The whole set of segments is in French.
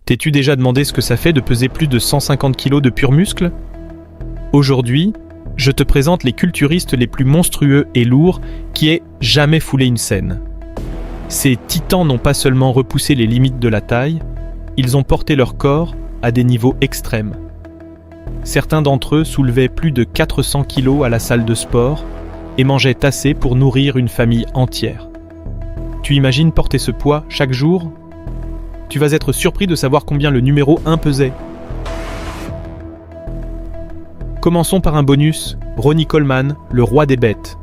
T'es-tu déjà demandé ce que ça fait de peser plus de 150 kg de pur muscle ? Aujourd'hui, je te présente les culturistes les plus monstrueux et lourds qui aient jamais foulé une scène. Ces titans n'ont pas seulement repoussé les limites de la taille, ils ont porté leur corps à des niveaux extrêmes. Certains d'entre eux soulevaient plus de 400 kg à la salle de sport et mangeaient assez pour nourrir une famille entière. Tu imagines porter ce poids chaque jour ? Tu vas être surpris de savoir combien le numéro 1 pesait. Commençons par un bonus, Ronnie Coleman, le roi des bêtes.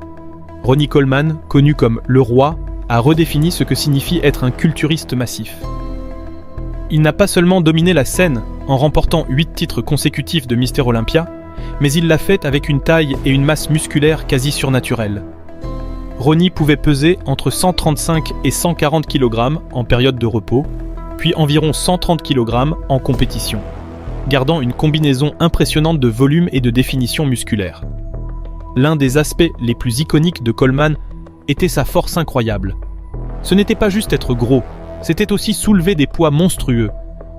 Ronnie Coleman, connu comme le roi, a redéfini ce que signifie être un culturiste massif. Il n'a pas seulement dominé la scène en remportant 8 titres consécutifs de Mister Olympia, mais il l'a fait avec une taille et une masse musculaire quasi surnaturelles. Ronnie pouvait peser entre 135 et 140 kg en période de repos, puis environ 130 kg en compétition, gardant une combinaison impressionnante de volume et de définition musculaire. L'un des aspects les plus iconiques de Coleman était sa force incroyable. Ce n'était pas juste être gros, c'était aussi soulever des poids monstrueux.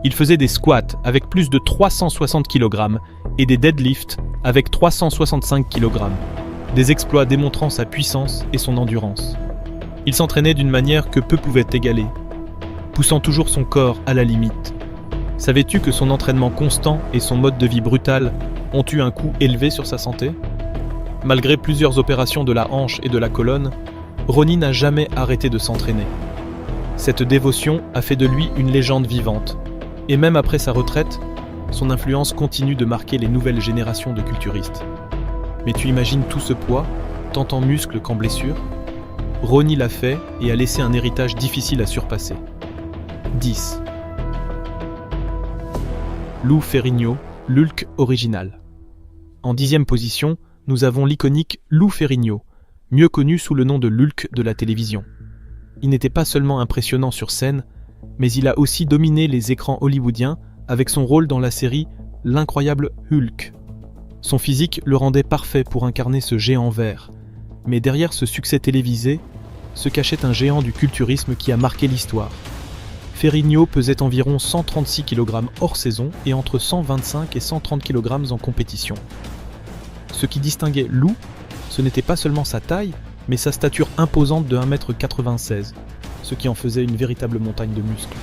Il faisait des squats avec plus de 360 kg et des deadlifts avec 365 kg. Des exploits démontrant sa puissance et son endurance. Il s'entraînait d'une manière que peu pouvaient égaler, poussant toujours son corps à la limite. Savais-tu que son entraînement constant et son mode de vie brutal ont eu un coût élevé sur sa santé ? Malgré plusieurs opérations de la hanche et de la colonne, Ronnie n'a jamais arrêté de s'entraîner. Cette dévotion a fait de lui une légende vivante, et même après sa retraite, son influence continue de marquer les nouvelles générations de culturistes. Mais tu imagines tout ce poids, tant en muscles qu'en blessures ? Ronnie l'a fait et a laissé un héritage difficile à surpasser. 10. Lou Ferrigno, l'Hulk original. En 10e position, nous avons l'iconique Lou Ferrigno, mieux connu sous le nom de l'Hulk de la télévision. Il n'était pas seulement impressionnant sur scène, mais il a aussi dominé les écrans hollywoodiens avec son rôle dans la série L'incroyable Hulk. Son physique le rendait parfait pour incarner ce géant vert, mais derrière ce succès télévisé se cachait un géant du culturisme qui a marqué l'histoire. Ferrigno pesait environ 136 kg hors saison et entre 125 et 130 kg en compétition. Ce qui distinguait Lou, ce n'était pas seulement sa taille, mais sa stature imposante de 1,96 m, ce qui en faisait une véritable montagne de muscles.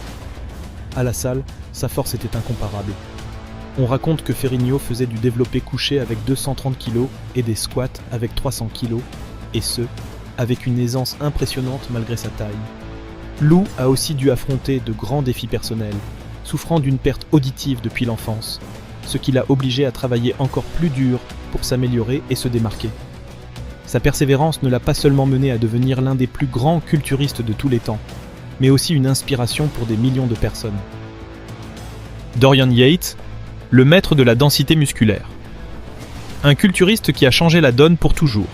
À la salle, sa force était incomparable. On raconte que Ferrigno faisait du développé couché avec 230 kg et des squats avec 300 kg, et ce, avec une aisance impressionnante malgré sa taille. Lou a aussi dû affronter de grands défis personnels, souffrant d'une perte auditive depuis l'enfance, ce qui l'a obligé à travailler encore plus dur pour s'améliorer et se démarquer. Sa persévérance ne l'a pas seulement mené à devenir l'un des plus grands culturistes de tous les temps, mais aussi une inspiration pour des millions de personnes. Dorian Yates, le maître de la densité musculaire. Un culturiste qui a changé la donne pour toujours.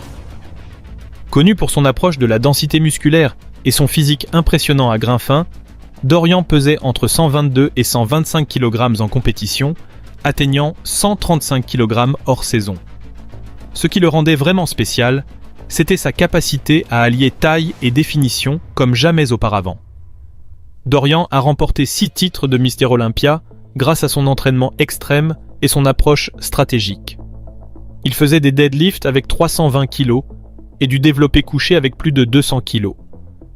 Connu pour son approche de la densité musculaire et son physique impressionnant à grain fin, Dorian pesait entre 122 et 125 kg en compétition, atteignant 135 kg hors saison. Ce qui le rendait vraiment spécial, c'était sa capacité à allier taille et définition comme jamais auparavant. Dorian a remporté 6 titres de Mister Olympia grâce à son entraînement extrême et son approche stratégique. Il faisait des deadlifts avec 320 kg et du développé couché avec plus de 200 kg.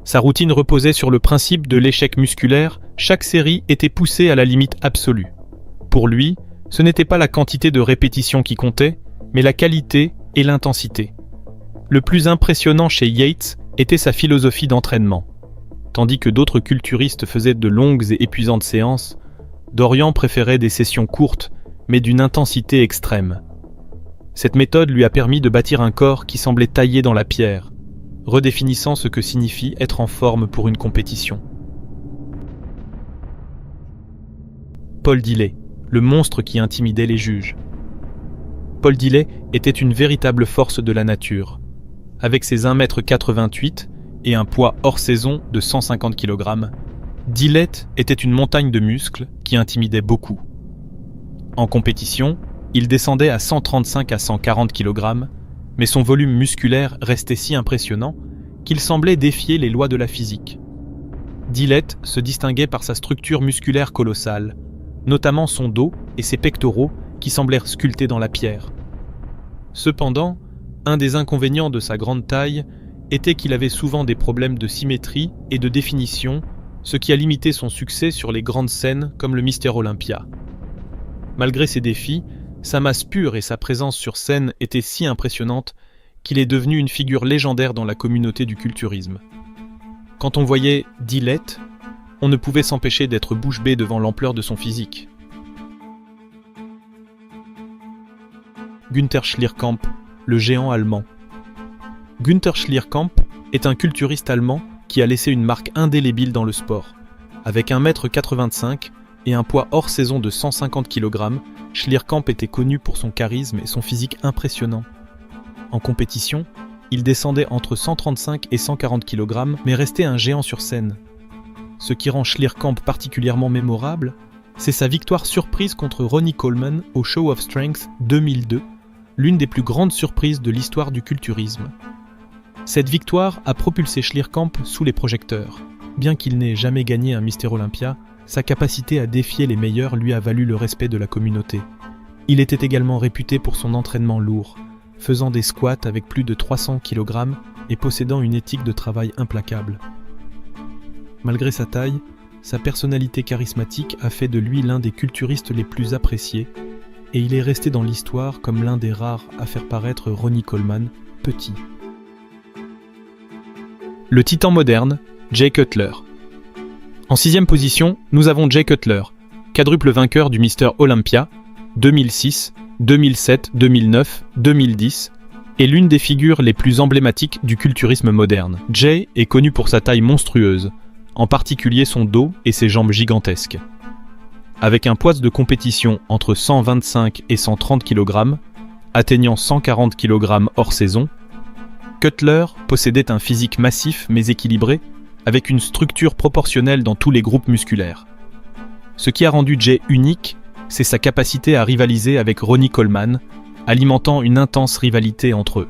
Sa routine reposait sur le principe de l'échec musculaire, chaque série était poussée à la limite absolue. Pour lui, ce n'était pas la quantité de répétitions qui comptait, mais la qualité et l'intensité. Le plus impressionnant chez Yates était sa philosophie d'entraînement. Tandis que d'autres culturistes faisaient de longues et épuisantes séances, Dorian préférait des sessions courtes, mais d'une intensité extrême. Cette méthode lui a permis de bâtir un corps qui semblait taillé dans la pierre, redéfinissant ce que signifie être en forme pour une compétition. Paul Dilley, le monstre qui intimidait les juges. Paul Dilley était une véritable force de la nature. Avec ses 1,88 m et un poids hors saison de 150 kg, Dilley était une montagne de muscles qui intimidait beaucoup. En compétition, il descendait à 135 à 140 kg, mais son volume musculaire restait si impressionnant qu'il semblait défier les lois de la physique. Dillett se distinguait par sa structure musculaire colossale, notamment son dos et ses pectoraux qui semblèrent sculptés dans la pierre. Cependant, un des inconvénients de sa grande taille était qu'il avait souvent des problèmes de symétrie et de définition, ce qui a limité son succès sur les grandes scènes comme le Mister Olympia. Malgré ces défis, sa masse pure et sa présence sur scène étaient si impressionnantes qu'il est devenu une figure légendaire dans la communauté du culturisme. Quand on voyait Dillett, on ne pouvait s'empêcher d'être bouche bée devant l'ampleur de son physique. Günther Schlierkamp, le géant allemand. Günther Schlierkamp est un culturiste allemand qui a laissé une marque indélébile dans le sport. Avec 1,85 m et un poids hors saison de 150 kg, Schlierkamp était connu pour son charisme et son physique impressionnant. En compétition, il descendait entre 135 et 140 kg, mais restait un géant sur scène. Ce qui rend Schlierkamp particulièrement mémorable, c'est sa victoire surprise contre Ronnie Coleman au Show of Strength 2002, l'une des plus grandes surprises de l'histoire du culturisme. Cette victoire a propulsé Schlierkamp sous les projecteurs. Bien qu'il n'ait jamais gagné un Mister Olympia, sa capacité à défier les meilleurs lui a valu le respect de la communauté. Il était également réputé pour son entraînement lourd, faisant des squats avec plus de 300 kg et possédant une éthique de travail implacable. Malgré sa taille, sa personnalité charismatique a fait de lui l'un des culturistes les plus appréciés, et il est resté dans l'histoire comme l'un des rares à faire paraître Ronnie Coleman petit. Le titan moderne, Jay Cutler. En 6e position, nous avons Jay Cutler, quadruple vainqueur du Mister Olympia 2006, 2007, 2009, 2010, et l'une des figures les plus emblématiques du culturisme moderne. Jay est connu pour sa taille monstrueuse, en particulier son dos et ses jambes gigantesques. Avec un poids de compétition entre 125 et 130 kg, atteignant 140 kg hors saison, Cutler possédait un physique massif mais équilibré, avec une structure proportionnelle dans tous les groupes musculaires. Ce qui a rendu Jay unique, c'est sa capacité à rivaliser avec Ronnie Coleman, alimentant une intense rivalité entre eux.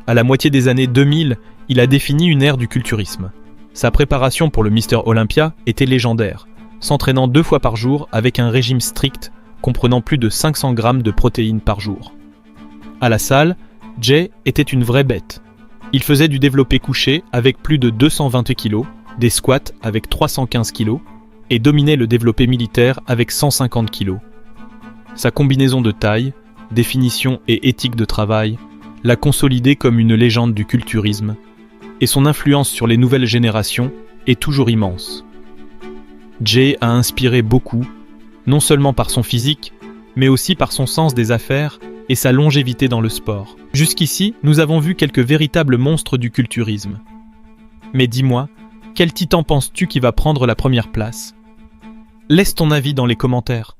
À la moitié des années 2000, il a défini une ère du culturisme. Sa préparation pour le Mister Olympia était légendaire, s'entraînant 2 fois par jour avec un régime strict comprenant plus de 500 g de protéines par jour. À la salle, Jay était une vraie bête. Il faisait du développé couché avec plus de 220 kg, des squats avec 315 kg et dominait le développé militaire avec 150 kg. Sa combinaison de taille, définition et éthique de travail l'a consolidé comme une légende du culturisme, et son influence sur les nouvelles générations est toujours immense. Jay a inspiré beaucoup, non seulement par son physique, mais aussi par son sens des affaires et sa longévité dans le sport. Jusqu'ici, nous avons vu quelques véritables monstres du culturisme. Mais dis-moi, quel titan penses-tu qui va prendre la première place? Laisse ton avis dans les commentaires.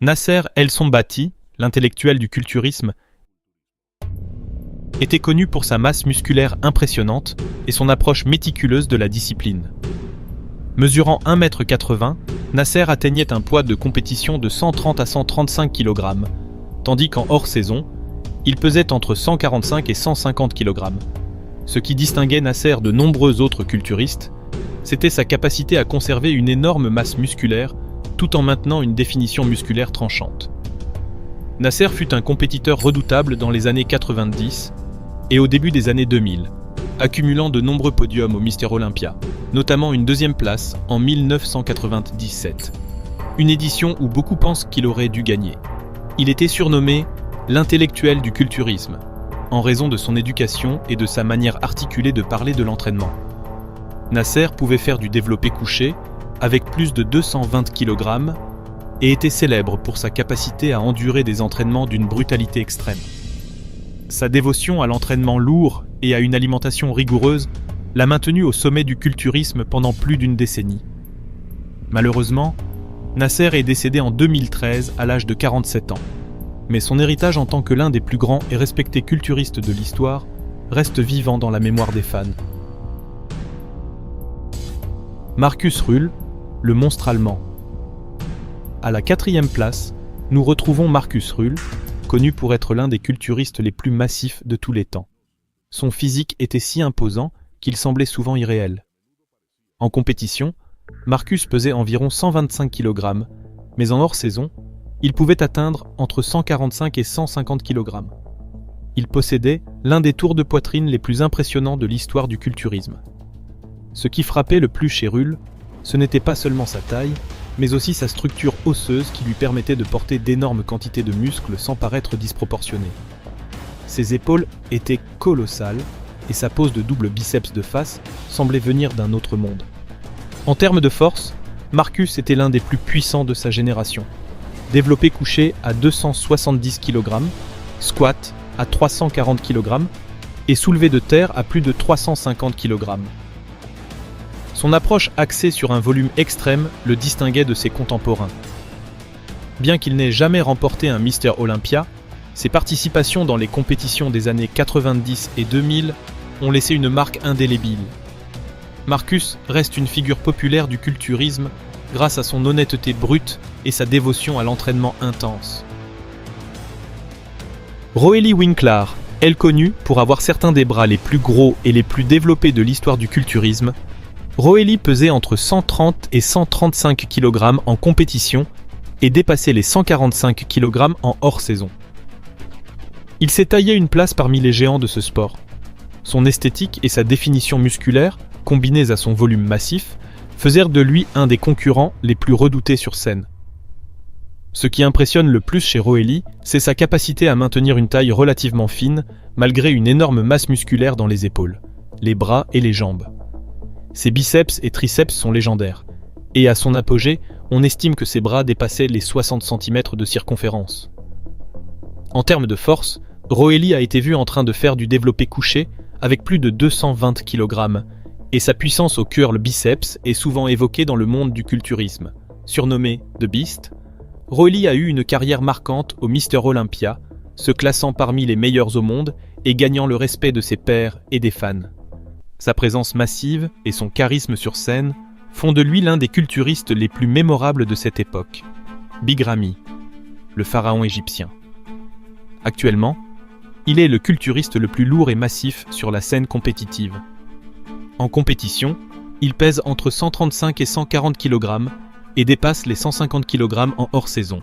Nasser El Sonbati, l'intellectuel du culturisme, était connu pour sa masse musculaire impressionnante et son approche méticuleuse de la discipline. Mesurant 1,80 m, Nasser atteignait un poids de compétition de 130 à 135 kg, tandis qu'en hors-saison, il pesait entre 145 et 150 kg. Ce qui distinguait Nasser de nombreux autres culturistes, c'était sa capacité à conserver une énorme masse musculaire tout en maintenant une définition musculaire tranchante. Nasser fut un compétiteur redoutable dans les années 90 et au début des années 2000, accumulant de nombreux podiums au Mister Olympia, notamment une 2e place en 1997, une édition où beaucoup pensent qu'il aurait dû gagner. Il était surnommé « l'intellectuel du culturisme », en raison de son éducation et de sa manière articulée de parler de l'entraînement. Nasser pouvait faire du développé couché avec plus de 220 kg et était célèbre pour sa capacité à endurer des entraînements d'une brutalité extrême. Sa dévotion à l'entraînement lourd et à une alimentation rigoureuse l'a maintenu au sommet du culturisme pendant plus d'une décennie. Malheureusement, Nasser est décédé en 2013 à l'âge de 47 ans. Mais son héritage en tant que l'un des plus grands et respectés culturistes de l'histoire reste vivant dans la mémoire des fans. Markus Rühl, le monstre allemand. À la 4e place, nous retrouvons Markus Rühl, connu pour être l'un des culturistes les plus massifs de tous les temps. Son physique était si imposant qu'il semblait souvent irréel. En compétition, Marcus pesait environ 125 kg, mais en hors-saison, il pouvait atteindre entre 145 et 150 kg. Il possédait l'un des tours de poitrine les plus impressionnants de l'histoire du culturisme. Ce qui frappait le plus chez Rull, ce n'était pas seulement sa taille, mais aussi sa structure osseuse qui lui permettait de porter d'énormes quantités de muscles sans paraître disproportionné. Ses épaules étaient colossales et sa pose de double biceps de face semblait venir d'un autre monde. En termes de force, Marcus était l'un des plus puissants de sa génération. Développé couché à 270 kg, squat à 340 kg et soulevé de terre à plus de 350 kg. Son approche axée sur un volume extrême le distinguait de ses contemporains. Bien qu'il n'ait jamais remporté un Mister Olympia, ses participations dans les compétitions des années 90 et 2000 ont laissé une marque indélébile. Marcus reste une figure populaire du culturisme grâce à son honnêteté brute et sa dévotion à l'entraînement intense. Roelly Winklaar, elle connue pour avoir certains des bras les plus gros et les plus développés de l'histoire du culturisme, Roelly pesait entre 130 et 135 kg en compétition et dépassait les 145 kg en hors-saison. Il s'est taillé une place parmi les géants de ce sport. Son esthétique et sa définition musculaire, combinées à son volume massif, faisaient de lui un des concurrents les plus redoutés sur scène. Ce qui impressionne le plus chez Roelly, c'est sa capacité à maintenir une taille relativement fine, malgré une énorme masse musculaire dans les épaules, les bras et les jambes. Ses biceps et triceps sont légendaires, et à son apogée, on estime que ses bras dépassaient les 60 cm de circonférence. En termes de force, Roelly a été vu en train de faire du développé couché avec plus de 220 kg, et sa puissance au curl biceps est souvent évoquée dans le monde du culturisme. Surnommé The Beast, Roelly a eu une carrière marquante au Mister Olympia, se classant parmi les meilleurs au monde et gagnant le respect de ses pairs et des fans. Sa présence massive et son charisme sur scène font de lui l'un des culturistes les plus mémorables de cette époque. Big Ramy, le pharaon égyptien. Actuellement, il est le culturiste le plus lourd et massif sur la scène compétitive. En compétition, il pèse entre 135 et 140 kg et dépasse les 150 kg en hors-saison.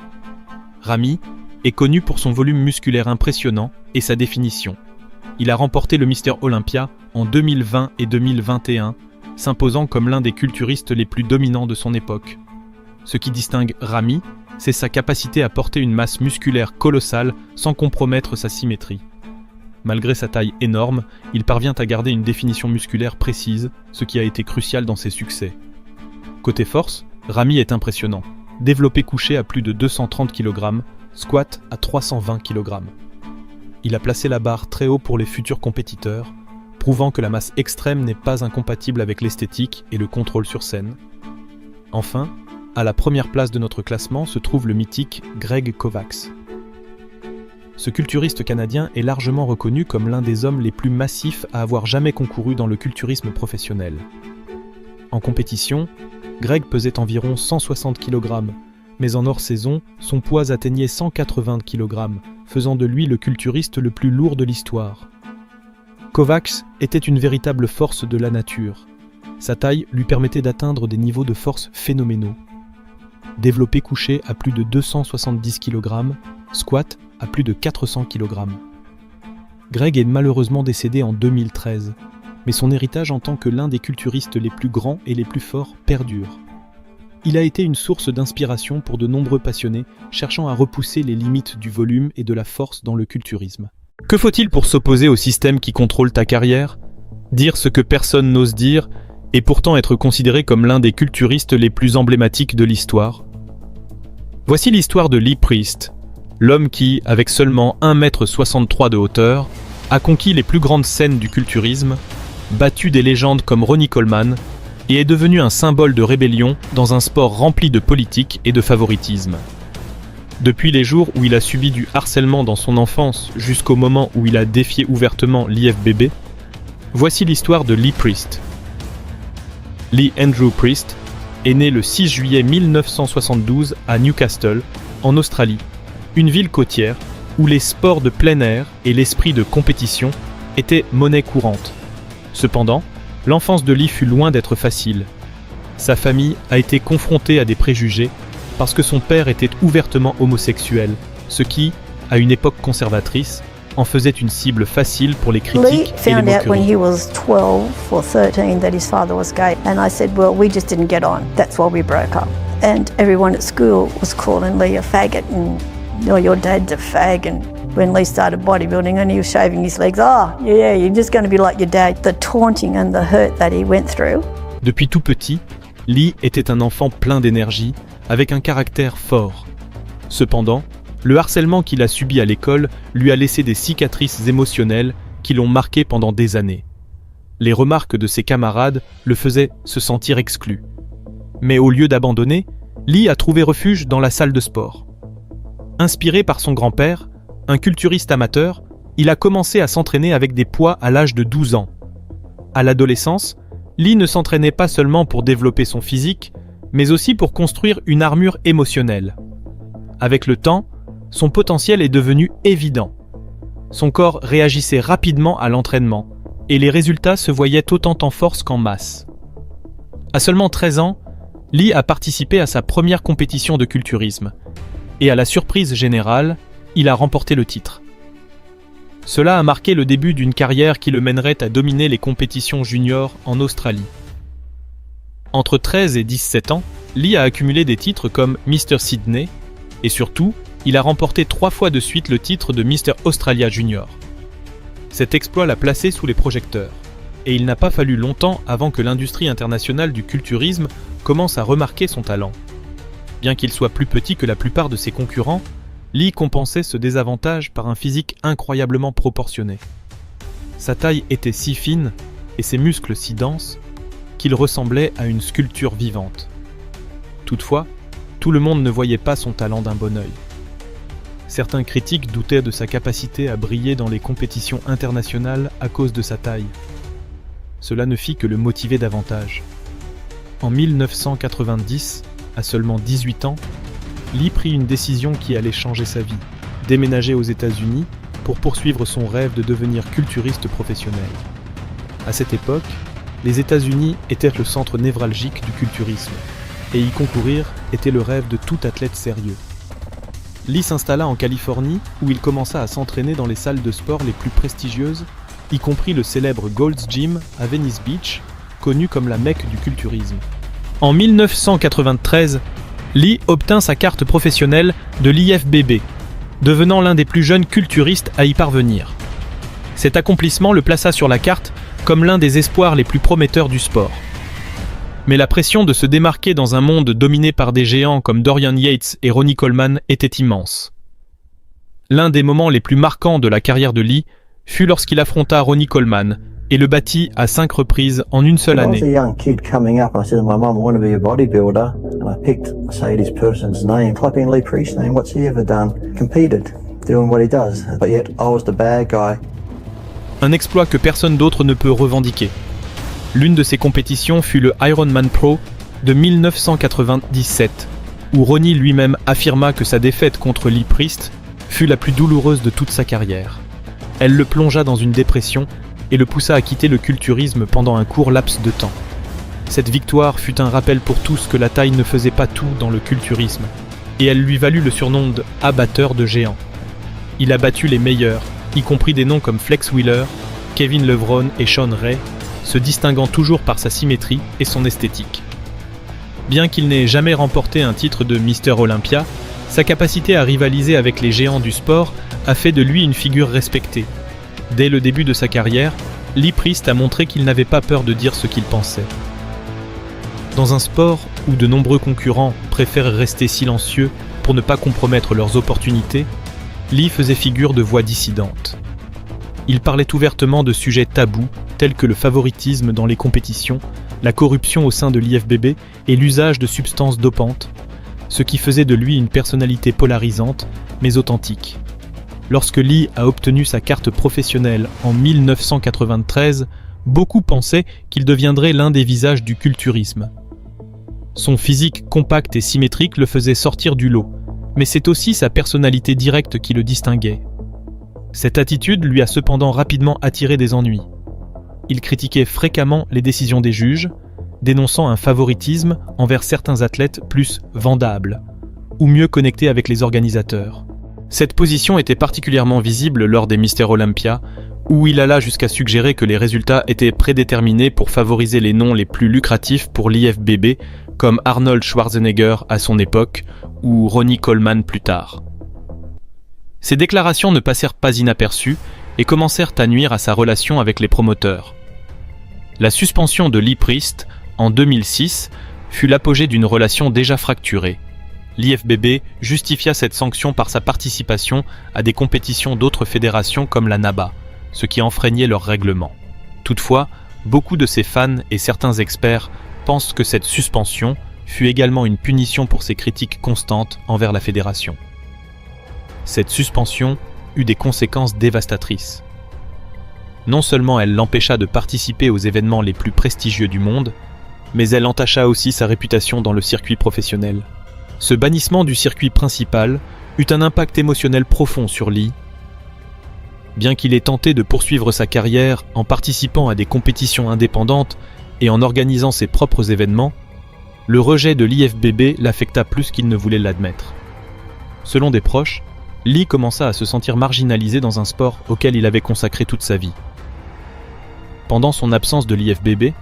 Ramy est connu pour son volume musculaire impressionnant et sa définition. Il a remporté le Mister Olympia en 2020 et 2021, s'imposant comme l'un des culturistes les plus dominants de son époque. Ce qui distingue Ramy, c'est sa capacité à porter une masse musculaire colossale sans compromettre sa symétrie. Malgré sa taille énorme, il parvient à garder une définition musculaire précise, ce qui a été crucial dans ses succès. Côté force, Ramy est impressionnant. Développé couché à plus de 230 kg, squat à 320 kg. Il a placé la barre très haut pour les futurs compétiteurs, prouvant que la masse extrême n'est pas incompatible avec l'esthétique et le contrôle sur scène. Enfin, à la première place de notre classement se trouve le mythique Greg Kovacs. Ce culturiste canadien est largement reconnu comme l'un des hommes les plus massifs à avoir jamais concouru dans le culturisme professionnel. En compétition, Greg pesait environ 160 kg, mais en hors-saison, son poids atteignait 180 kg, faisant de lui le culturiste le plus lourd de l'histoire. Kovacs était une véritable force de la nature. Sa taille lui permettait d'atteindre des niveaux de force phénoménaux. Développé couché à plus de 270 kg, squat à plus de 400 kg. Greg est malheureusement décédé en 2013, mais son héritage en tant que l'un des culturistes les plus grands et les plus forts perdure. Il a été une source d'inspiration pour de nombreux passionnés cherchant à repousser les limites du volume et de la force dans le culturisme. Que faut-il pour s'opposer au système qui contrôle ta carrière? Dire ce que personne n'ose dire et pourtant être considéré comme l'un des culturistes les plus emblématiques de l'histoire? Voici l'histoire de Lee Priest, l'homme qui, avec seulement 1,63 m de hauteur, a conquis les plus grandes scènes du culturisme, battu des légendes comme Ronnie Coleman et est devenu un symbole de rébellion dans un sport rempli de politique et de favoritisme. Depuis les jours où il a subi du harcèlement dans son enfance jusqu'au moment où il a défié ouvertement l'IFBB, voici l'histoire de Lee Priest. Lee Andrew Priest est né le 6 juillet 1972 à Newcastle, en Australie, une ville côtière où les sports de plein air et l'esprit de compétition étaient monnaie courante. Cependant, l'enfance de Lee fut loin d'être facile, sa famille a été confrontée à des préjugés parce que son père était ouvertement homosexuel, ce qui, à une époque conservatrice, en faisait une cible facile pour les critiques et les Lee found out when moqueries. he was 12 or 13 that his father was gay, and I said, well, we just didn't get on. That's why we broke up. And everyone at school was calling Lee a faggot, and oh, your dad's a fag. And when Lee started bodybuilding and he was shaving his legs, oh, yeah, you're just going to be like your dad. The taunting and the hurt that he went through. Depuis tout petit, Lee était un enfant plein d'énergie, avec un caractère fort. Cependant, le harcèlement qu'il a subi à l'école lui a laissé des cicatrices émotionnelles qui l'ont marqué pendant des années. Les remarques de ses camarades le faisaient se sentir exclu. Mais au lieu d'abandonner, Lee a trouvé refuge dans la salle de sport. Inspiré par son grand-père, un culturiste amateur, il a commencé à s'entraîner avec des poids à l'âge de 12 ans. À l'adolescence, Lee ne s'entraînait pas seulement pour développer son physique, mais aussi pour construire une armure émotionnelle. Avec le temps, son potentiel est devenu évident. Son corps réagissait rapidement à l'entraînement, et les résultats se voyaient autant en force qu'en masse. À seulement 13 ans, Lee a participé à sa première compétition de culturisme, et à la surprise générale, il a remporté le titre. Cela a marqué le début d'une carrière qui le mènerait à dominer les compétitions juniors en Australie. Entre 13 et 17 ans, Lee a accumulé des titres comme Mr. Sydney, et surtout, il a remporté 3 fois de suite le titre de Mr. Australia Junior. Cet exploit l'a placé sous les projecteurs, et il n'a pas fallu longtemps avant que l'industrie internationale du culturisme commence à remarquer son talent. Bien qu'il soit plus petit que la plupart de ses concurrents, Lee compensait ce désavantage par un physique incroyablement proportionné. Sa taille était si fine et ses muscles si denses qu'il ressemblait à une sculpture vivante. Toutefois, tout le monde ne voyait pas son talent d'un bon œil. Certains critiques doutaient de sa capacité à briller dans les compétitions internationales à cause de sa taille. Cela ne fit que le motiver davantage. En 1990, à seulement 18 ans, Lee prit une décision qui allait changer sa vie, déménager aux États-Unis pour poursuivre son rêve de devenir culturiste professionnel. À cette époque, les États-Unis étaient le centre névralgique du culturisme, et y concourir était le rêve de tout athlète sérieux. Lee s'installa en Californie où il commença à s'entraîner dans les salles de sport les plus prestigieuses, y compris le célèbre Gold's Gym à Venice Beach, connu comme la Mecque du culturisme. En 1993, Lee obtint sa carte professionnelle de l'IFBB, devenant l'un des plus jeunes culturistes à y parvenir. Cet accomplissement le plaça sur la carte comme l'un des espoirs les plus prometteurs du sport. Mais la pression de se démarquer dans un monde dominé par des géants comme Dorian Yates et Ronnie Coleman était immense. L'un des moments les plus marquants de la carrière de Lee fut lorsqu'il affronta Ronnie Coleman et le battit à 5 reprises en une seule année. I was a young kid coming up and I said to my mum, I want to be a bodybuilder, and I picked, say, this person's name, type in Lee Priest's name, what's he ever done? Competed, doing what he does, but yet I was the bad guy. Un exploit que personne d'autre ne peut revendiquer. L'une de ces compétitions fut le Ironman Pro de 1997, où Ronnie lui-même affirma que sa défaite contre Lee Priest fut la plus douloureuse de toute sa carrière. Elle le plongea dans une dépression et le poussa à quitter le culturisme pendant un court laps de temps. Cette victoire fut un rappel pour tous que la taille ne faisait pas tout dans le culturisme, et elle lui valut le surnom de « abatteur de géants ». Il a battu les meilleurs, y compris des noms comme Flex Wheeler, Kevin Levron et Sean Ray, se distinguant toujours par sa symétrie et son esthétique. Bien qu'il n'ait jamais remporté un titre de Mister Olympia, sa capacité à rivaliser avec les géants du sport a fait de lui une figure respectée. Dès le début de sa carrière, Lee Priest a montré qu'il n'avait pas peur de dire ce qu'il pensait. Dans un sport où de nombreux concurrents préfèrent rester silencieux pour ne pas compromettre leurs opportunités, Lee faisait figure de voix dissidente. Il parlait ouvertement de sujets tabous tels que le favoritisme dans les compétitions, la corruption au sein de l'IFBB et l'usage de substances dopantes, ce qui faisait de lui une personnalité polarisante mais authentique. Lorsque Lee a obtenu sa carte professionnelle en 1993, beaucoup pensaient qu'il deviendrait l'un des visages du culturisme. Son physique compact et symétrique le faisait sortir du lot, mais c'est aussi sa personnalité directe qui le distinguait. Cette attitude lui a cependant rapidement attiré des ennuis. Il critiquait fréquemment les décisions des juges, dénonçant un favoritisme envers certains athlètes plus vendables, ou mieux connectés avec les organisateurs. Cette position était particulièrement visible lors des Mister Olympia, où il alla jusqu'à suggérer que les résultats étaient prédéterminés pour favoriser les noms les plus lucratifs pour l'IFBB, comme Arnold Schwarzenegger à son époque, ou Ronnie Coleman plus tard. Ces déclarations ne passèrent pas inaperçues et commencèrent à nuire à sa relation avec les promoteurs. La suspension de Lee Priest, en 2006, fut l'apogée d'une relation déjà fracturée. L'IFBB justifia cette sanction par sa participation à des compétitions d'autres fédérations comme la NABA, ce qui enfreignait leur règlement. Toutefois, beaucoup de ses fans et certains experts pensent que cette suspension fut également une punition pour ses critiques constantes envers la fédération. Cette suspension eut des conséquences dévastatrices. Non seulement elle l'empêcha de participer aux événements les plus prestigieux du monde, mais elle entacha aussi sa réputation dans le circuit professionnel. Ce bannissement du circuit principal eut un impact émotionnel profond sur Lee. Bien qu'il ait tenté de poursuivre sa carrière en participant à des compétitions indépendantes et en organisant ses propres événements, le rejet de l'IFBB l'affecta plus qu'il ne voulait l'admettre. Selon des proches, Lee commença à se sentir marginalisé dans un sport auquel il avait consacré toute sa vie. Pendant son absence de l'IFBB,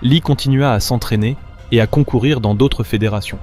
Lee continua à s'entraîner et à concourir dans d'autres fédérations.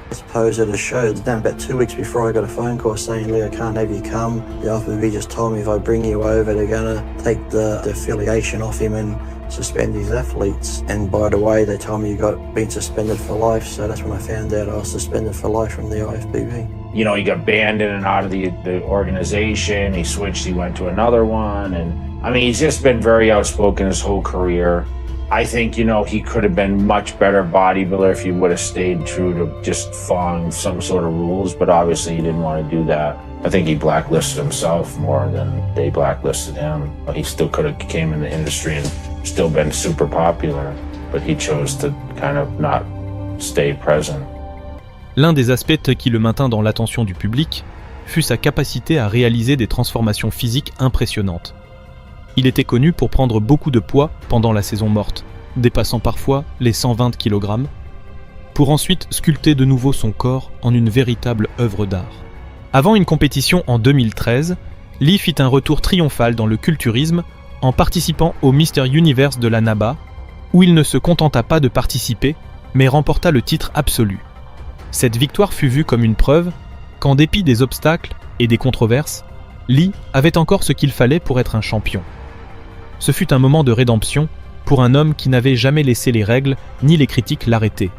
I suppose at a show, down about 2 weeks before I got a phone call saying, Lee, I can't have you come. The IFBB just told me if I bring you over, they're going to take the affiliation off him and suspend his athletes. And by the way, they told me you got been suspended for life, so that's when I found out I was suspended for life from the IFBB. You know, he got banned in and out of the organization. He switched, he went to another one. And I mean, he's just been very outspoken his whole career. I think, you know, he could have been much better bodybuilder if he would have stayed true to just following some sort of rules, but obviously he didn't want to do that. I think he blacklisted himself more than they blacklisted him. He still could have came in the industry and still been super popular, but he chose to kind of not stay present. L'un des aspects qui le maintint dans l'attention du public fut sa capacité à réaliser des transformations physiques impressionnantes. Il était connu pour prendre beaucoup de poids pendant la saison morte, dépassant parfois les 120 kg, pour ensuite sculpter de nouveau son corps en une véritable œuvre d'art. Avant une compétition en 2013, Lee fit un retour triomphal dans le culturisme en participant au Mister Universe de la NABA, où il ne se contenta pas de participer, mais remporta le titre absolu. Cette victoire fut vue comme une preuve qu'en dépit des obstacles et des controverses, Lee avait encore ce qu'il fallait pour être un champion. Ce fut un moment de rédemption pour un homme qui n'avait jamais laissé les règles ni les critiques l'arrêter.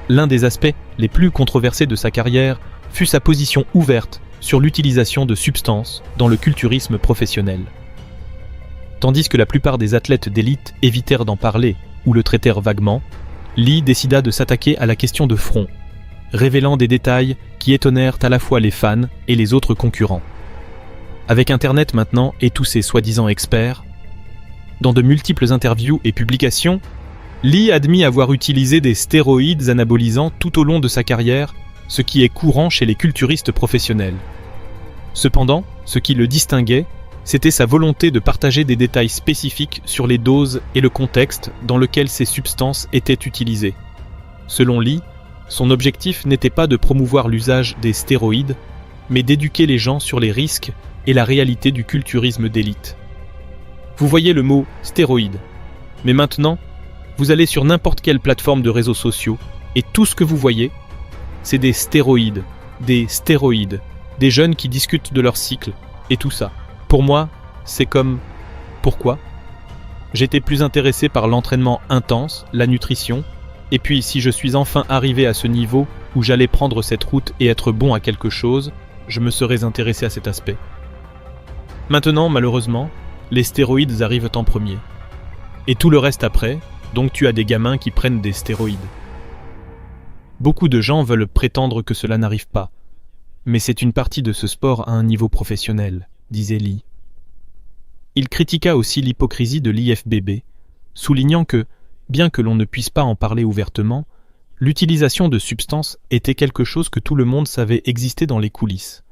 L'un des aspects les plus controversés de sa carrière fut sa position ouverte sur l'utilisation de substances dans le culturisme professionnel. Tandis que la plupart des athlètes d'élite évitèrent d'en parler ou le traitèrent vaguement, Lee décida de s'attaquer à la question de front, révélant des détails qui étonnèrent à la fois les fans et les autres concurrents. Avec Internet maintenant et tous ses soi-disant experts, dans de multiples interviews et publications, Lee admit avoir utilisé des stéroïdes anabolisants tout au long de sa carrière, ce qui est courant chez les culturistes professionnels. Cependant, ce qui le distinguait, c'était sa volonté de partager des détails spécifiques sur les doses et le contexte dans lequel ces substances étaient utilisées. Selon Lee, son objectif n'était pas de promouvoir l'usage des stéroïdes, mais d'éduquer les gens sur les risques et la réalité du culturisme d'élite. Vous voyez le mot « stéroïde », mais maintenant, vous allez sur n'importe quelle plateforme de réseaux sociaux, et tout ce que vous voyez, c'est des stéroïdes, des jeunes qui discutent de leur cycle, et tout ça. Pour moi, c'est comme « pourquoi ?» J'étais plus intéressé par l'entraînement intense, la nutrition, et puis si je suis enfin arrivé à ce niveau où j'allais prendre cette route et être bon à quelque chose, je me serais intéressé à cet aspect. Maintenant, malheureusement, les stéroïdes arrivent en premier. Et tout le reste après, donc tu as des gamins qui prennent des stéroïdes. Beaucoup de gens veulent prétendre que cela n'arrive pas. Mais c'est une partie de ce sport à un niveau professionnel, disait Lee. Il critiqua aussi l'hypocrisie de l'IFBB, soulignant que, bien que l'on ne puisse pas en parler ouvertement, l'utilisation de substances était quelque chose que tout le monde savait exister dans les coulisses.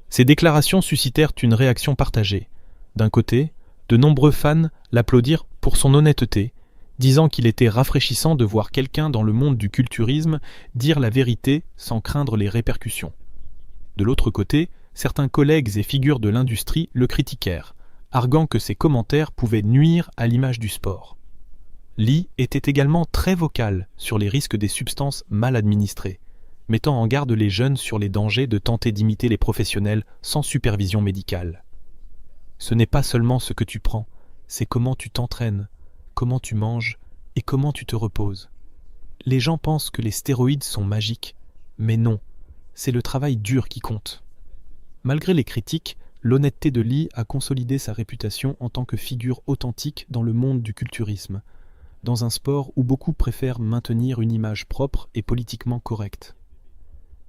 Ces déclarations suscitèrent une réaction partagée. D'un côté, de nombreux fans l'applaudirent pour son honnêteté, disant qu'il était rafraîchissant de voir quelqu'un dans le monde du culturisme dire la vérité sans craindre les répercussions. De l'autre côté, certains collègues et figures de l'industrie le critiquèrent, arguant que ses commentaires pouvaient nuire à l'image du sport. Lee était également très vocal sur les risques des substances mal administrées, mettant en garde les jeunes sur les dangers de tenter d'imiter les professionnels sans supervision médicale. Ce n'est pas seulement ce que tu prends, c'est comment tu t'entraînes, comment tu manges et comment tu te reposes. Les gens pensent que les stéroïdes sont magiques, mais non, c'est le travail dur qui compte. Malgré les critiques, l'honnêteté de Lee a consolidé sa réputation en tant que figure authentique dans le monde du culturisme, dans un sport où beaucoup préfèrent maintenir une image propre et politiquement correcte.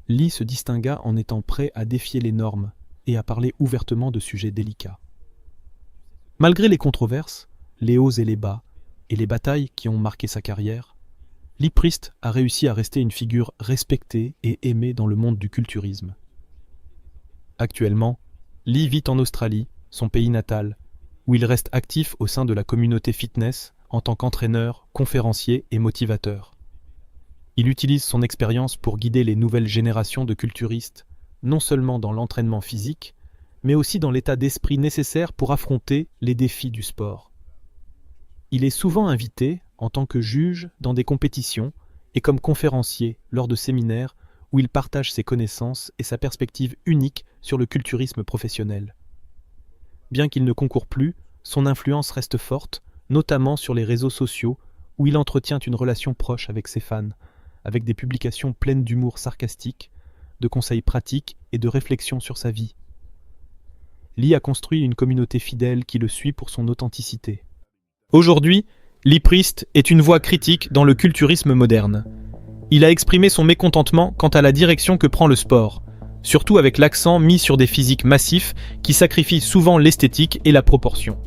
Lee se distingua en étant prêt à défier les normes et à parler ouvertement de sujets délicats. Malgré les controverses, les hauts et les bas, et les batailles qui ont marqué sa carrière, Lee Priest a réussi à rester une figure respectée et aimée dans le monde du culturisme. Actuellement, Lee vit en Australie, son pays natal, où il reste actif au sein de la communauté fitness en tant qu'entraîneur, conférencier et motivateur. Il utilise son expérience pour guider les nouvelles générations de culturistes, non seulement dans l'entraînement physique, mais aussi dans l'état d'esprit nécessaire pour affronter les défis du sport. Il est souvent invité en tant que juge dans des compétitions et comme conférencier lors de séminaires où il partage ses connaissances et sa perspective unique sur le culturisme professionnel. Bien qu'il ne concourt plus, son influence reste forte, notamment sur les réseaux sociaux où il entretient une relation proche avec ses fans, avec des publications pleines d'humour sarcastique, de conseils pratiques et de réflexions sur sa vie. Lee a construit une communauté fidèle qui le suit pour son authenticité. Aujourd'hui, Lee Priest est une voix critique dans le culturisme moderne. Il a exprimé son mécontentement quant à la direction que prend le sport, surtout avec l'accent mis sur des physiques massifs qui sacrifient souvent l'esthétique et la proportion.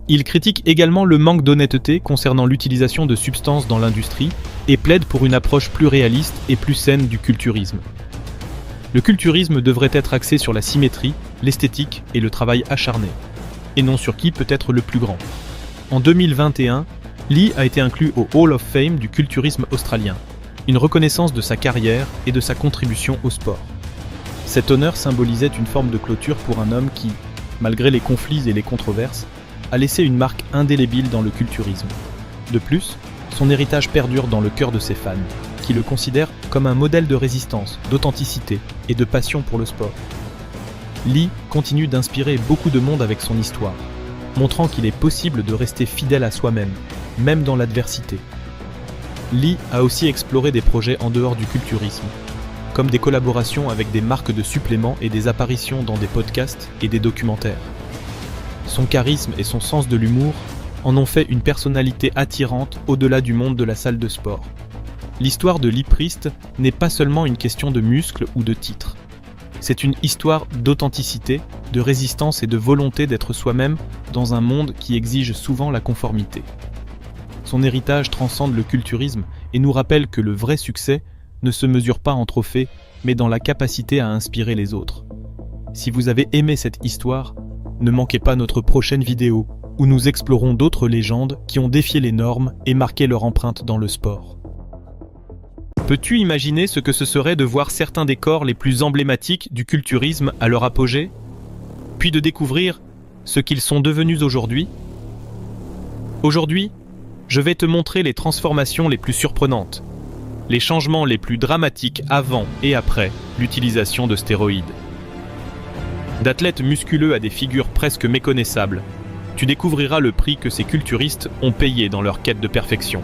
Il critique également le manque d'honnêteté concernant l'utilisation de substances dans l'industrie et plaide pour une approche plus réaliste et plus saine du culturisme. Le culturisme devrait être axé sur la symétrie, l'esthétique et le travail acharné, et non sur qui peut être le plus grand. En 2021, Lee a été inclus au Hall of Fame du culturisme australien, une reconnaissance de sa carrière et de sa contribution au sport. Cet honneur symbolisait une forme de clôture pour un homme qui, malgré les conflits et les controverses, a laissé une marque indélébile dans le culturisme. De plus, son héritage perdure dans le cœur de ses fans, qui le considèrent comme un modèle de résistance, d'authenticité et de passion pour le sport. Lee continue d'inspirer beaucoup de monde avec son histoire, montrant qu'il est possible de rester fidèle à soi-même, même dans l'adversité. Lee a aussi exploré des projets en dehors du culturisme, comme des collaborations avec des marques de suppléments et des apparitions dans des podcasts et des documentaires. Son charisme et son sens de l'humour en ont fait une personnalité attirante au-delà du monde de la salle de sport. L'histoire de Lee Priest n'est pas seulement une question de muscles ou de titres. C'est une histoire d'authenticité, de résistance et de volonté d'être soi-même dans un monde qui exige souvent la conformité. Son héritage transcende le culturisme et nous rappelle que le vrai succès ne se mesure pas en trophées, mais dans la capacité à inspirer les autres. Si vous avez aimé cette histoire, ne manquez pas notre prochaine vidéo, où nous explorons d'autres légendes qui ont défié les normes et marqué leur empreinte dans le sport. Peux-tu imaginer ce que ce serait de voir certains des corps les plus emblématiques du culturisme à leur apogée, puis de découvrir ce qu'ils sont devenus aujourd'hui ? Aujourd'hui, je vais te montrer les transformations les plus surprenantes, les changements les plus dramatiques avant et après l'utilisation de stéroïdes. D'athlètes musculeux à des figures presque méconnaissables, tu découvriras le prix que ces culturistes ont payé dans leur quête de perfection.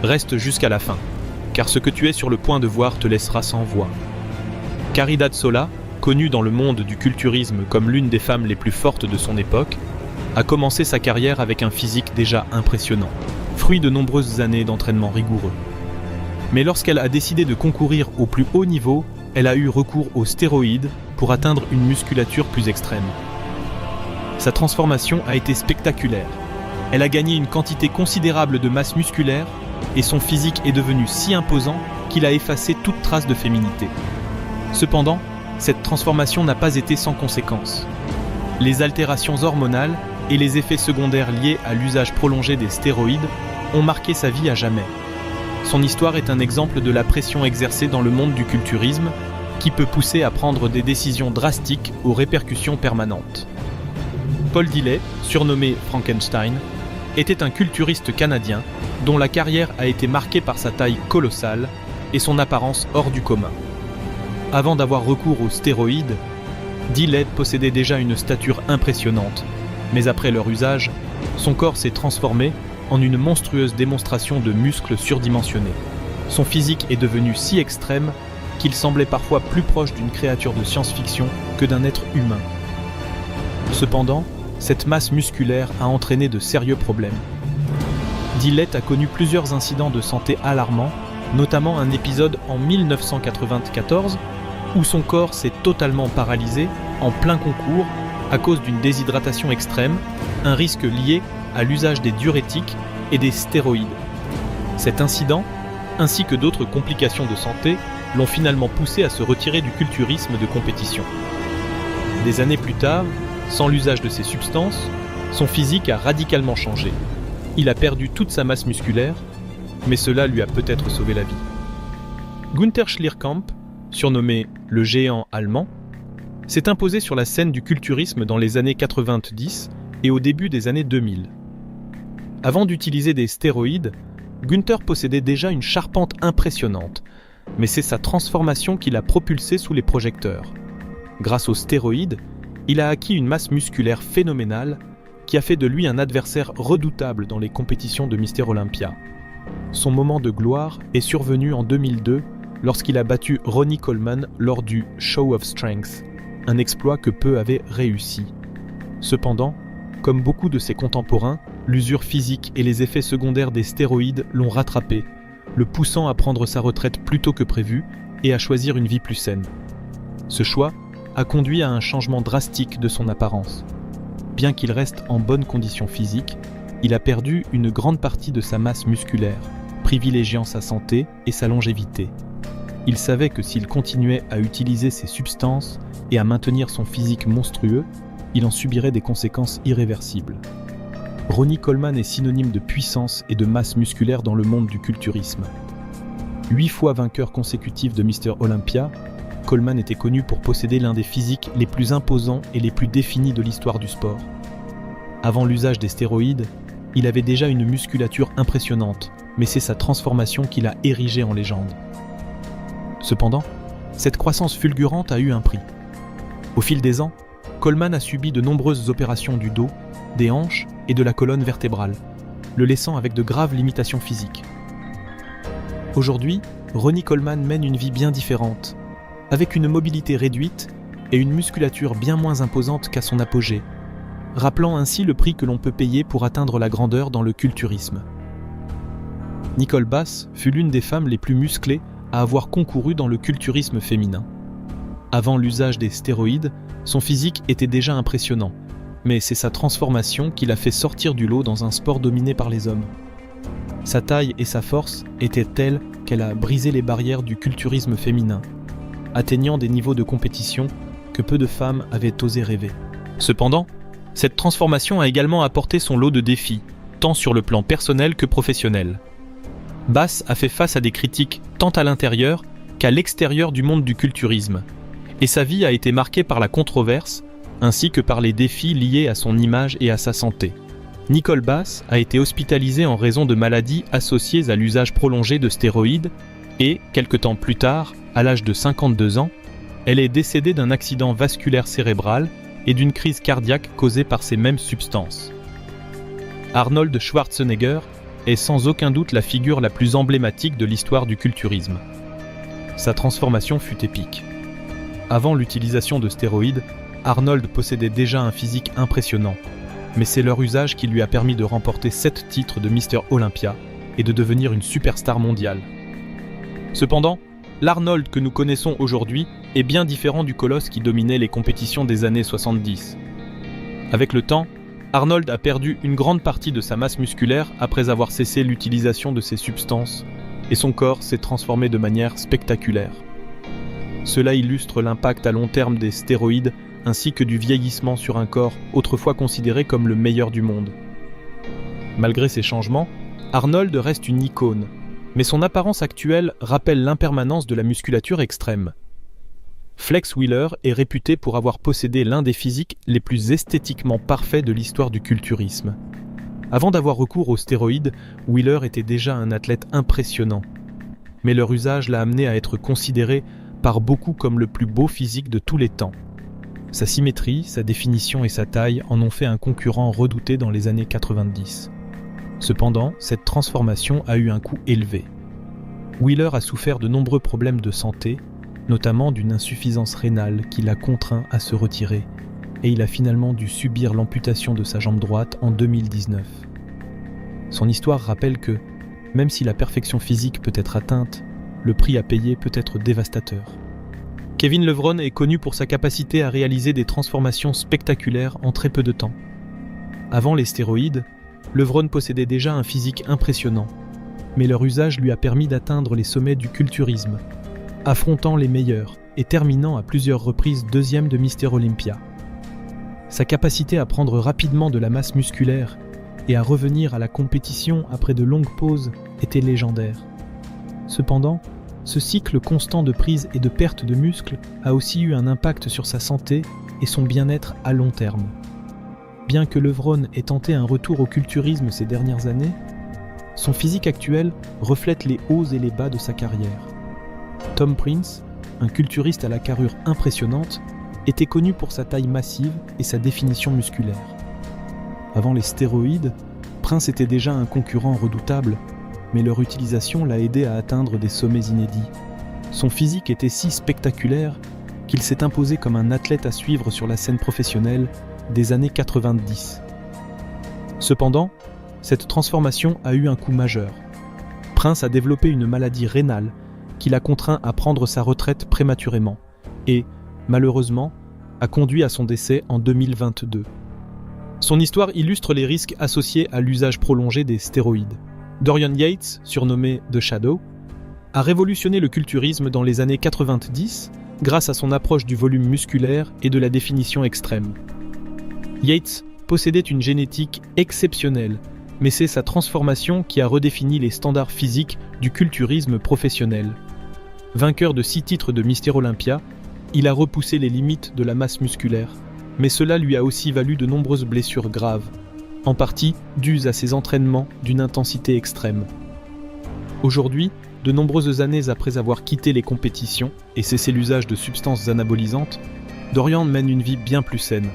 Reste jusqu'à la fin, car ce que tu es sur le point de voir te laissera sans voix. Carrie D'Azzola, connue dans le monde du culturisme comme l'une des femmes les plus fortes de son époque, a commencé sa carrière avec un physique déjà impressionnant, fruit de nombreuses années d'entraînement rigoureux. Mais lorsqu'elle a décidé de concourir au plus haut niveau, elle a eu recours aux stéroïdes pour atteindre une musculature plus extrême. Sa transformation a été spectaculaire. Elle a gagné une quantité considérable de masse musculaire et son physique est devenu si imposant qu'il a effacé toute trace de féminité. Cependant, cette transformation n'a pas été sans conséquences. Les altérations hormonales et les effets secondaires liés à l'usage prolongé des stéroïdes ont marqué sa vie à jamais. Son histoire est un exemple de la pression exercée dans le monde du culturisme qui peut pousser à prendre des décisions drastiques aux répercussions permanentes. Paul Dilley, surnommé Frankenstein, était un culturiste canadien dont la carrière a été marquée par sa taille colossale et son apparence hors du commun. Avant d'avoir recours aux stéroïdes, Dilley possédait déjà une stature impressionnante, mais après leur usage, son corps s'est transformé en une monstrueuse démonstration de muscles surdimensionnés. Son physique est devenu si extrême qu'il semblait parfois plus proche d'une créature de science-fiction que d'un être humain. Cependant, cette masse musculaire a entraîné de sérieux problèmes. Dilley a connu plusieurs incidents de santé alarmants, notamment un épisode en 1994 où son corps s'est totalement paralysé en plein concours à cause d'une déshydratation extrême, un risque lié à l'usage des diurétiques et des stéroïdes. Cet incident, ainsi que d'autres complications de santé, l'ont finalement poussé à se retirer du culturisme de compétition. Des années plus tard, sans l'usage de ces substances, son physique a radicalement changé. Il a perdu toute sa masse musculaire, mais cela lui a peut-être sauvé la vie. Günther Schlierkamp, surnommé le géant allemand, s'est imposé sur la scène du culturisme dans les années 90 et au début des années 2000. Avant d'utiliser des stéroïdes, Günther possédait déjà une charpente impressionnante, mais c'est sa transformation qui l'a propulsé sous les projecteurs. Grâce aux stéroïdes, il a acquis une masse musculaire phénoménale qui a fait de lui un adversaire redoutable dans les compétitions de Mister Olympia. Son moment de gloire est survenu en 2002 lorsqu'il a battu Ronnie Coleman lors du Show of Strength, un exploit que peu avaient réussi. Cependant, comme beaucoup de ses contemporains, l'usure physique et les effets secondaires des stéroïdes l'ont rattrapé, le poussant à prendre sa retraite plus tôt que prévu et à choisir une vie plus saine. Ce choix a conduit à un changement drastique de son apparence. Bien qu'il reste en bonne condition physique, il a perdu une grande partie de sa masse musculaire, privilégiant sa santé et sa longévité. Il savait que s'il continuait à utiliser ces substances et à maintenir son physique monstrueux, il en subirait des conséquences irréversibles. Ronnie Coleman est synonyme de puissance et de masse musculaire dans le monde du culturisme. 8 fois vainqueur consécutif de Mister Olympia, Coleman était connu pour posséder l'un des physiques les plus imposants et les plus définis de l'histoire du sport. Avant l'usage des stéroïdes, il avait déjà une musculature impressionnante, mais c'est sa transformation qui l'a érigé en légende. Cependant, cette croissance fulgurante a eu un prix. Au fil des ans, Coleman a subi de nombreuses opérations du dos, des hanches et de la colonne vertébrale, le laissant avec de graves limitations physiques. Aujourd'hui, Ronnie Coleman mène une vie bien différente, avec une mobilité réduite et une musculature bien moins imposante qu'à son apogée, rappelant ainsi le prix que l'on peut payer pour atteindre la grandeur dans le culturisme. Nicole Bass fut l'une des femmes les plus musclées à avoir concouru dans le culturisme féminin. Avant l'usage des stéroïdes, son physique était déjà impressionnant, mais c'est sa transformation qui l'a fait sortir du lot dans un sport dominé par les hommes. Sa taille et sa force étaient telles qu'elle a brisé les barrières du culturisme féminin, atteignant des niveaux de compétition que peu de femmes avaient osé rêver. Cependant, cette transformation a également apporté son lot de défis, tant sur le plan personnel que professionnel. Bass a fait face à des critiques tant à l'intérieur qu'à l'extérieur du monde du culturisme, et sa vie a été marquée par la controverse, ainsi que par les défis liés à son image et à sa santé. Nicole Bass a été hospitalisée en raison de maladies associées à l'usage prolongé de stéroïdes et, quelque temps plus tard, à l'âge de 52 ans, elle est décédée d'un accident vasculaire cérébral et d'une crise cardiaque causée par ces mêmes substances. Arnold Schwarzenegger est sans aucun doute la figure la plus emblématique de l'histoire du culturisme. Sa transformation fut épique. Avant l'utilisation de stéroïdes, Arnold possédait déjà un physique impressionnant, mais c'est leur usage qui lui a permis de remporter 7 titres de Mister Olympia et de devenir une superstar mondiale. Cependant, l'Arnold que nous connaissons aujourd'hui est bien différent du colosse qui dominait les compétitions des années 70. Avec le temps, Arnold a perdu une grande partie de sa masse musculaire après avoir cessé l'utilisation de ces substances, et son corps s'est transformé de manière spectaculaire. Cela illustre l'impact à long terme des stéroïdes ainsi que du vieillissement sur un corps autrefois considéré comme le meilleur du monde. Malgré ces changements, Arnold reste une icône, mais son apparence actuelle rappelle l'impermanence de la musculature extrême. Flex Wheeler est réputé pour avoir possédé l'un des physiques les plus esthétiquement parfaits de l'histoire du culturisme. Avant d'avoir recours aux stéroïdes, Wheeler était déjà un athlète impressionnant. Mais leur usage l'a amené à être considéré par beaucoup comme le plus beau physique de tous les temps. Sa symétrie, sa définition et sa taille en ont fait un concurrent redouté dans les années 90. Cependant, cette transformation a eu un coût élevé. Wheeler a souffert de nombreux problèmes de santé, notamment d'une insuffisance rénale qui l'a contraint à se retirer, et il a finalement dû subir l'amputation de sa jambe droite en 2019. Son histoire rappelle que, même si la perfection physique peut être atteinte, le prix à payer peut être dévastateur. Kevin Levrone est connu pour sa capacité à réaliser des transformations spectaculaires en très peu de temps. Avant les stéroïdes, Levrone possédait déjà un physique impressionnant, mais leur usage lui a permis d'atteindre les sommets du culturisme, affrontant les meilleurs et terminant à plusieurs reprises 2e de Mister Olympia. Sa capacité à prendre rapidement de la masse musculaire et à revenir à la compétition après de longues pauses était légendaire. Cependant, ce cycle constant de prise et de perte de muscles a aussi eu un impact sur sa santé et son bien-être à long terme. Bien que Levrone ait tenté un retour au culturisme ces dernières années, son physique actuel reflète les hauts et les bas de sa carrière. Tom Prince, un culturiste à la carrure impressionnante, était connu pour sa taille massive et sa définition musculaire. Avant les stéroïdes, Prince était déjà un concurrent redoutable, mais leur utilisation l'a aidé à atteindre des sommets inédits. Son physique était si spectaculaire qu'il s'est imposé comme un athlète à suivre sur la scène professionnelle des années 90. Cependant, cette transformation a eu un coût majeur. Prince a développé une maladie rénale qui l'a contraint à prendre sa retraite prématurément et, malheureusement, a conduit à son décès en 2022. Son histoire illustre les risques associés à l'usage prolongé des stéroïdes. Dorian Yates, surnommé The Shadow, a révolutionné le culturisme dans les années 90 grâce à son approche du volume musculaire et de la définition extrême. Yates possédait une génétique exceptionnelle, mais c'est sa transformation qui a redéfini les standards physiques du culturisme professionnel. Vainqueur de 6 titres de Mister Olympia, il a repoussé les limites de la masse musculaire, mais cela lui a aussi valu de nombreuses blessures graves, en partie dues à ses entraînements d'une intensité extrême. Aujourd'hui, de nombreuses années après avoir quitté les compétitions et cessé l'usage de substances anabolisantes, Dorian mène une vie bien plus saine.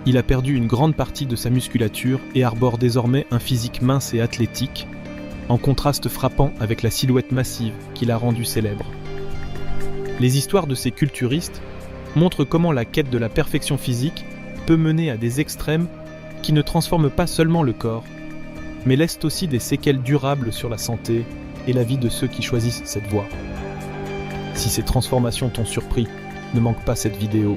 Il a perdu une grande partie de sa musculature et arbore désormais un physique mince et athlétique, en contraste frappant avec la silhouette massive qui l'a rendu célèbre. Les histoires de ces culturistes montrent comment la quête de la perfection physique peut mener à des extrêmes qui ne transforment pas seulement le corps, mais laissent aussi des séquelles durables sur la santé et la vie de ceux qui choisissent cette voie. Si ces transformations t'ont surpris, ne manque pas cette vidéo.